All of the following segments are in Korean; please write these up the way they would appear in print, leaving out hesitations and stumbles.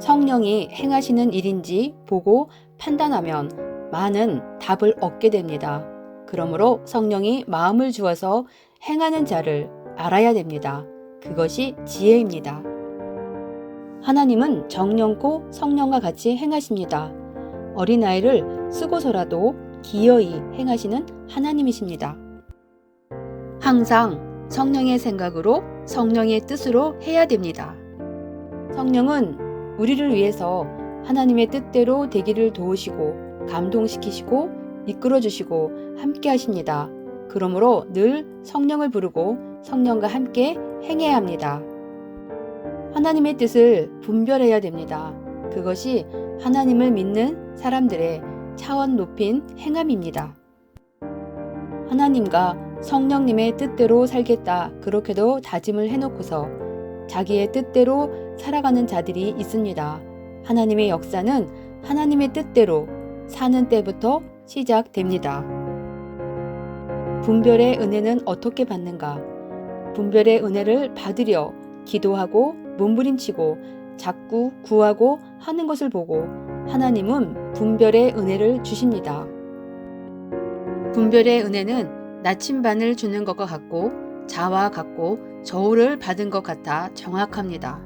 성령이 행하시는 일인지 보고 판단하면 많은 답을 얻게 됩니다. 그러므로 성령이 마음을 주어서 행하는 자를 알아야 됩니다. 그것이 지혜입니다. 하나님은 정령고 성령과 같이 행하십니다. 어린아이를 쓰고서라도 기어이 행하시는 하나님이십니다. 항상 성령의 생각으로 성령의 뜻으로 해야 됩니다. 성령은 우리를 위해서 하나님의 뜻대로 되기를 도우시고 감동시키시고 이끌어주시고 함께 하십니다. 그러므로 늘 성령을 부르고 성령과 함께 행해야 합니다. 하나님의 뜻을 분별해야 됩니다. 그것이 하나님을 믿는 사람들의 차원 높인 행함입니다. 하나님과 성령님의 뜻대로 살겠다 그렇게도 다짐을 해놓고서 자기의 뜻대로 살아가는 자들이 있습니다. 하나님의 역사는 하나님의 뜻대로 사는 때부터 시작됩니다. 분별의 은혜는 어떻게 받는가? 분별의 은혜를 받으려 기도하고 몸부림치고 자꾸 구하고 하는 것을 보고 하나님은 분별의 은혜를 주십니다. 분별의 은혜는 나침반을 주는 것과 같고 자와 같고 저울을 받은 것 같아 정확합니다.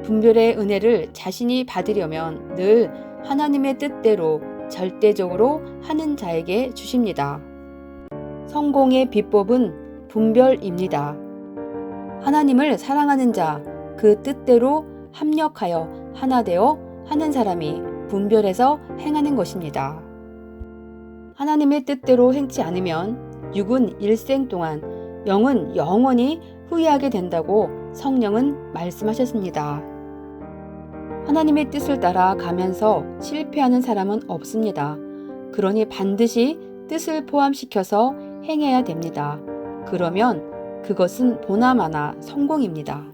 분별의 은혜를 자신이 받으려면 늘 하나님의 뜻대로 절대적으로 하는 자에게 주십니다. 성공의 비법은 분별입니다. 하나님을 사랑하는 자, 그 뜻대로 합력하여 하나 되어 하는 사람이 분별해서 행하는 것입니다. 하나님의 뜻대로 행치 않으면 육은 일생 동안, 영은 영원히 후회하게 된다고 성령은 말씀하셨습니다. 하나님의 뜻을 따라 가면서 실패하는 사람은 없습니다. 그러니 반드시 뜻을 포함시켜서 행해야 됩니다. 그러면 그것은 보나마나 성공입니다.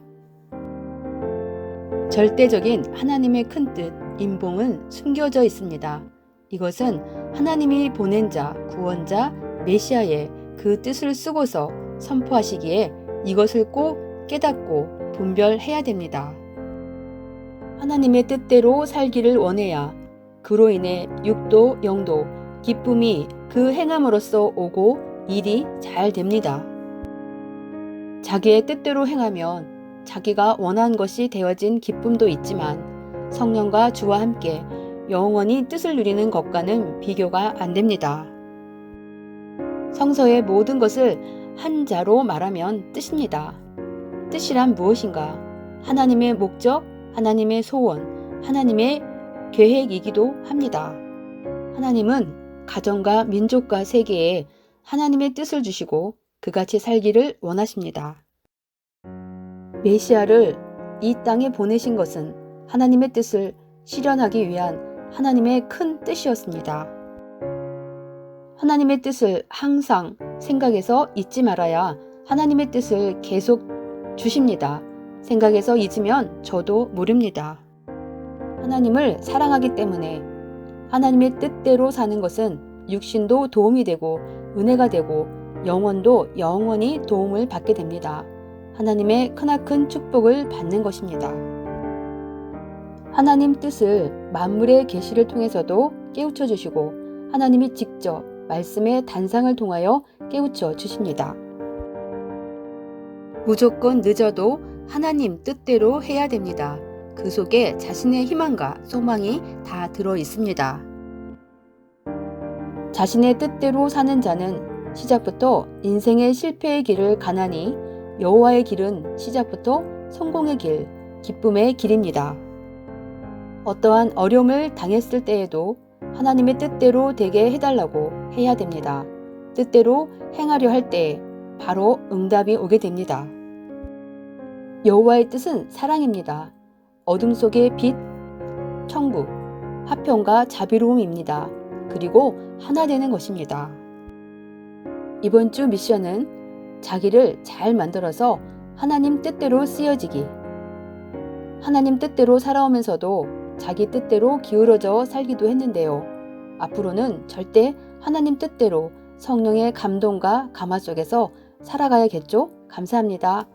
절대적인 하나님의 큰 뜻, 인봉은 숨겨져 있습니다. 이것은 하나님이 보낸 자, 구원자, 메시아의 그 뜻을 쓰고서 선포하시기에 이것을 꼭 깨닫고 분별해야 됩니다. 하나님의 뜻대로 살기를 원해야 그로 인해 육도, 영도, 기쁨이 그 행함으로써 오고 일이 잘 됩니다. 자기의 뜻대로 행하면 자기가 원한 것이 되어진 기쁨도 있지만 성령과 주와 함께 영원히 뜻을 누리는 것과는 비교가 안 됩니다. 성서의 모든 것을 한자로 말하면 뜻입니다. 뜻이란 무엇인가? 하나님의 목적, 하나님의 소원, 하나님의 계획이기도 합니다. 하나님은 가정과 민족과 세계에 하나님의 뜻을 주시고 그같이 살기를 원하십니다. 메시아를 이 땅에 보내신 것은 하나님의 뜻을 실현하기 위한 하나님의 큰 뜻이었습니다. 하나님의 뜻을 항상 생각해서 잊지 말아야 하나님의 뜻을 계속 주십니다. 생각해서 잊으면 저도 모릅니다. 하나님을 사랑하기 때문에 하나님의 뜻대로 사는 것은 육신도 도움이 되고 은혜가 되고 영혼도 영원히 도움을 받게 됩니다. 하나님의 크나큰 축복을 받는 것입니다. 하나님 뜻을 만물의 계시를 통해서도 깨우쳐 주시고 하나님이 직접 말씀의 단상을 통하여 깨우쳐 주십니다. 무조건 늦어도 하나님 뜻대로 해야 됩니다. 그 속에 자신의 희망과 소망이 다 들어 있습니다. 자신의 뜻대로 사는 자는 시작부터 인생의 실패의 길을 가나니 여호와의 길은 시작부터 성공의 길, 기쁨의 길입니다. 어떠한 어려움을 당했을 때에도 하나님의 뜻대로 되게 해달라고 해야 됩니다. 뜻대로 행하려 할 때 바로 응답이 오게 됩니다. 여호와의 뜻은 사랑입니다. 어둠 속의 빛, 천국, 화평과 자비로움입니다. 그리고 하나 되는 것입니다. 이번 주 미션은 자기를 잘 만들어서 하나님 뜻대로 쓰여지기. 하나님 뜻대로 살아오면서도 자기 뜻대로 기울어져 살기도 했는데요. 앞으로는 절대 하나님 뜻대로 성령의 감동과 감화 속에서 살아가야겠죠? 감사합니다.